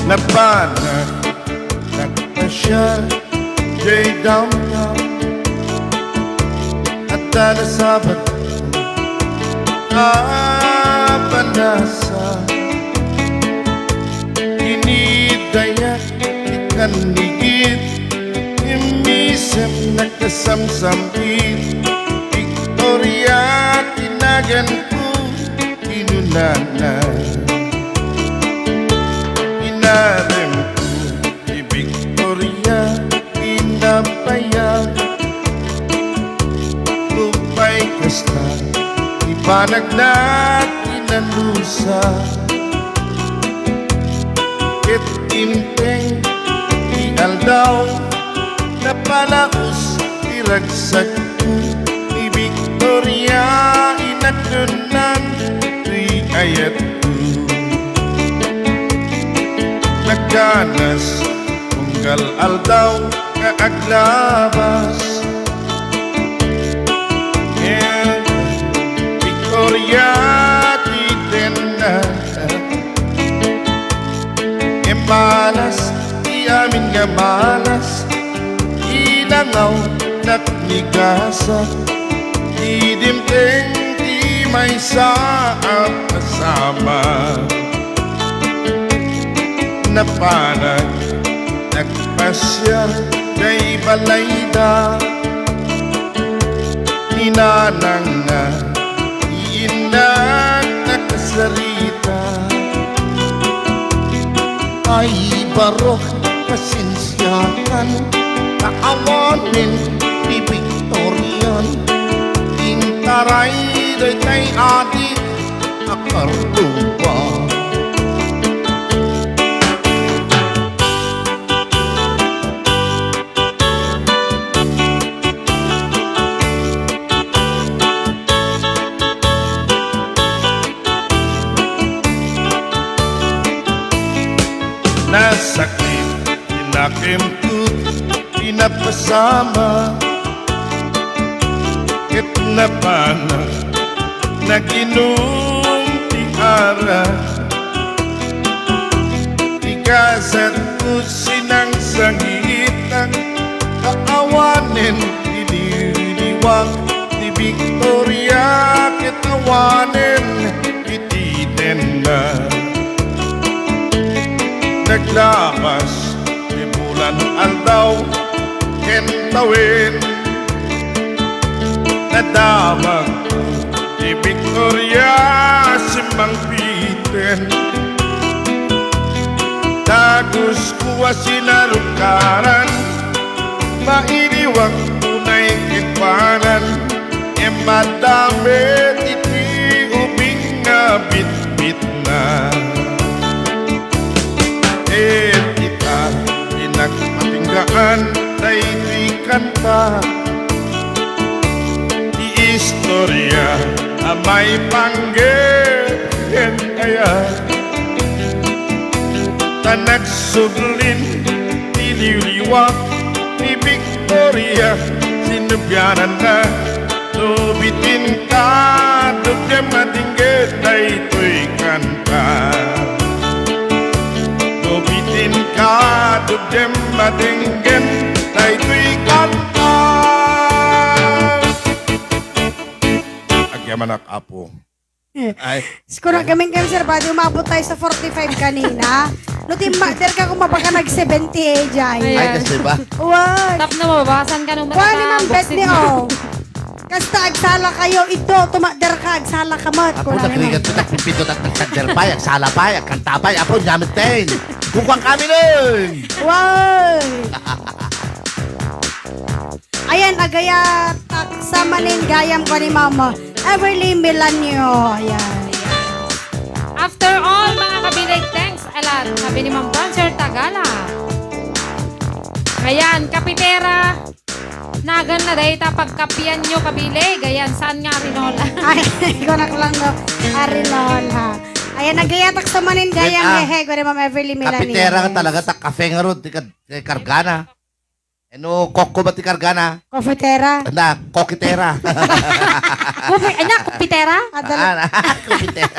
Napanag, nagpasya, Jay downtown. At dala Sabado, abanasa. Inidayak, ikanigit, imisip, nagkasamsamit. Victoria, tinagan ko, inunana. Inarim ko, si Victoria, inapayag. Lupay kasta, ipanagnak, inalusa. Kitinteng, ialdaw, napalaos, iragsak ko. Ni Victoria, inadunan, tuy ayat ko. Nagkanas, tunggal aldaw, kaaglabas. And Victoria, titenan. Malas, iamin nga malas. Ilangaw, nakmigasa. Idimteng, di may saap kasama. Napanag, nagpasya, kay balayda. Ninanang na, iinag, nakasarita. Ay barok, pasensyakan, kaawanin ni Victorian. Intaray do'y kay adik, akarduba. Nasakit, pinakimtut, pinapasama. Ket napana, naginom tiara. Ikasat ko sinang sangitan, kaawanin, diniliwag. Ni Victoria, kitawanin, ititen na. Naglapas, di bulan aldaw, kentawin. Nadamag ko, di Victoria, simang piten. Tagus kuwa sinarukaran, mainiwag tunay kitpanan. E madamit iti ubing nga bit-bit na. Kita pinagpatinggaan na ito'y kanta. Di istorya na may panggehen kaya. Ta nagsuglin, nililiwak ni Victoria. Sinubyanan na, lubitin ka, dugem matinggit na ito'y kanta. Lubitin ka, dugem matinggit na ito'y kanta. Agyaman ak apo. Ay. Siguro kaming kami sir, pwede umabot tayo sa 45 kanina. Lutim, der ka kung mapaka nag-70 eh, Jai. Ay, kasi ba? Uwan. Tap na mababasan ka nung Wala naman bet ni o. Kasta agsala kayo, ito, tumakder ka, agsala ka mat. Apo nagrigat ko, nagpipindot at nagsanderpay, agsalapay, agkantapay, apo namitin. Bukang kami nun! Wow! Ayan, agaya taksama nin gayam ko ni Mama. Everly Milanio. Ayan. After all, mga kabilig, thanks a lot. Sabi ni Ma'am Bronzer Tagala. Ayan, kapitera. Nagan na dahi pagkapian nyo kabilig. Ayan, saan nga Rinola? Ay, konak lang no. Arilon ha. Ayan, nagayatak sa manin gayang hehe. Ko ni Ma'am Everly Milanio. Kapitera ka talaga, tak kafe nga ron, kargana. Ano, koko ba ti kargana? Kofetera. Na, kokitera. Anak, kapitera? Adala. Kokitera.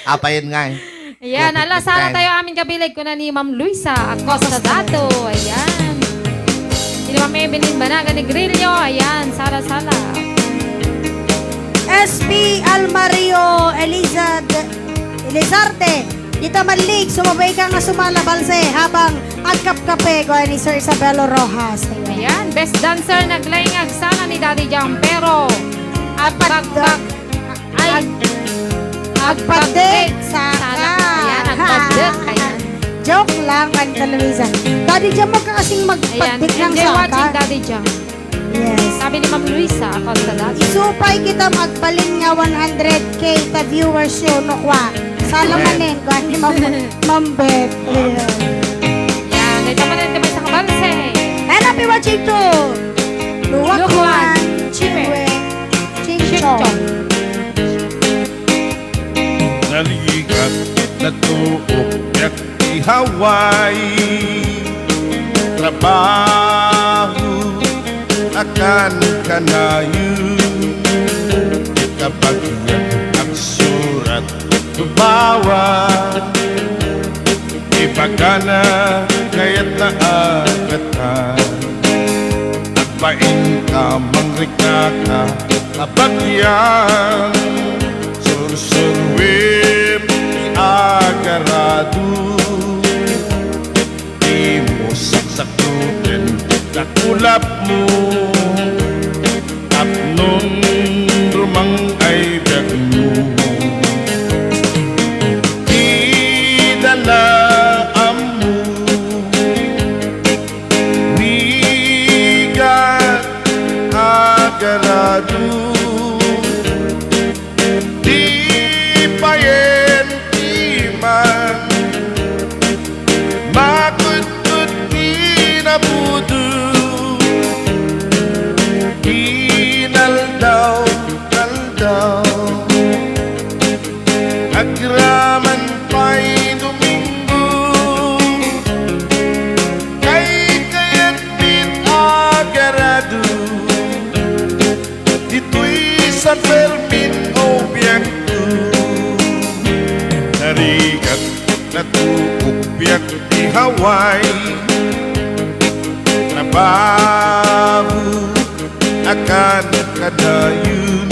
Apayin nga eh. Ayan, Covid ala, sana 19. tayo amin kabilig ko na ni Ma'am Luisa Acosta Dato. Ayan. Hindi Ma'am Evelyn Banaga ni Grillo. Ayan, sala-sala. SP Almario Elizarte. Dita Malik, sumabay ka nga sumalabalse habang agkap-kape ko ni Sir Isabelo Rojas. Ayan. Ayan, best dancer naglaingag sana ni Daddy Jam pero agpagpag ay Agpadik sa sana. Ayan, agpagdek. Ayan. Joke lang, Kanita Luisa. Daddy Jam, huwag ka kasing Ayan, magpadik ng enjoy watching saka. Daddy Jam. Yes. Sabi ni Ma'am Luisa Acosta Dato. Isupay kita magbalin nga 100k ta viewers yun, nukwa. Salamanin ko, ni Ma'am Beth. Ayan. Yan, ito pa rin naman sa kabalse. And happy watching to Luwakwan, Luwakwan, Chiwe, Chingchong. Chingchong. Naligat na tuok yak di Hawaii. Trabaho akan kanayon. Kapag yan ang surat tumawa, ipagana kaya't naagatan. Agpain ka, mangrika ka, abagyan. Sursurwip, iagarado. Di mo saksakutin, nakulap mo. Tapnon rumang ay biyag mo. Idalaam mo. Bigat agarado. Di payen iman. Makut-kut kinabudu. Inaldaw, aldaw. Agraman pa'y Domingo. Kay kaya't pinagarado. Dito'y San Fermin Obiekto. Narigat na tuukbiyak di Hawaii. Trabaho akan kadayon.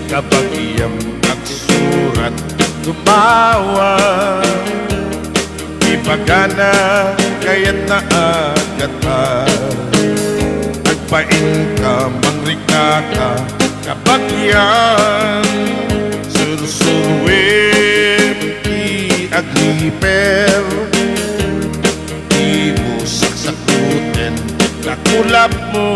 Kabagyang agsurat tumawa. Ipagana kaya't naagatan. Agpain ka, mangrika ka, kabagyan. Sursurwip, i-agriper. Di mo saksakutin, nakulap mo.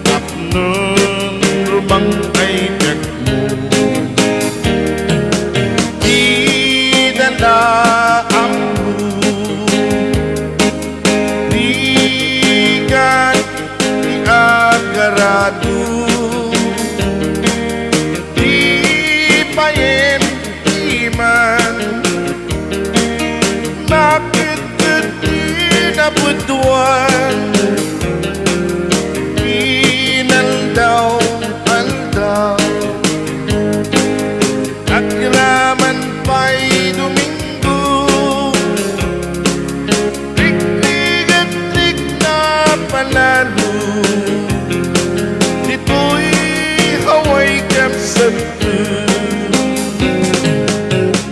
Tapnon, rumang ay biyag mo. Idalaang mo. Bigat, iagarado. Di payen iman. Bakit nabutuan? Inaldaw, aldaw. Agraman pa'y Domingo. Rik-rik at rik na panalo. Dito'y Hawaii Camp Center.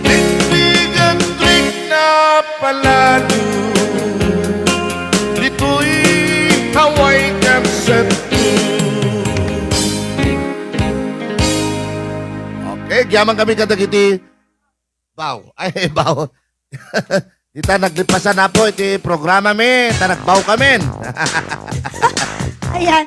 Rik-rik at rik na panalo. Dito'y Hawaii Camp Center. Okay, giyaman kami kadagiti. Baw. Ay, baw. Ita naglipasan na po iti programa mi. Ita nagbaw kami. Ayan.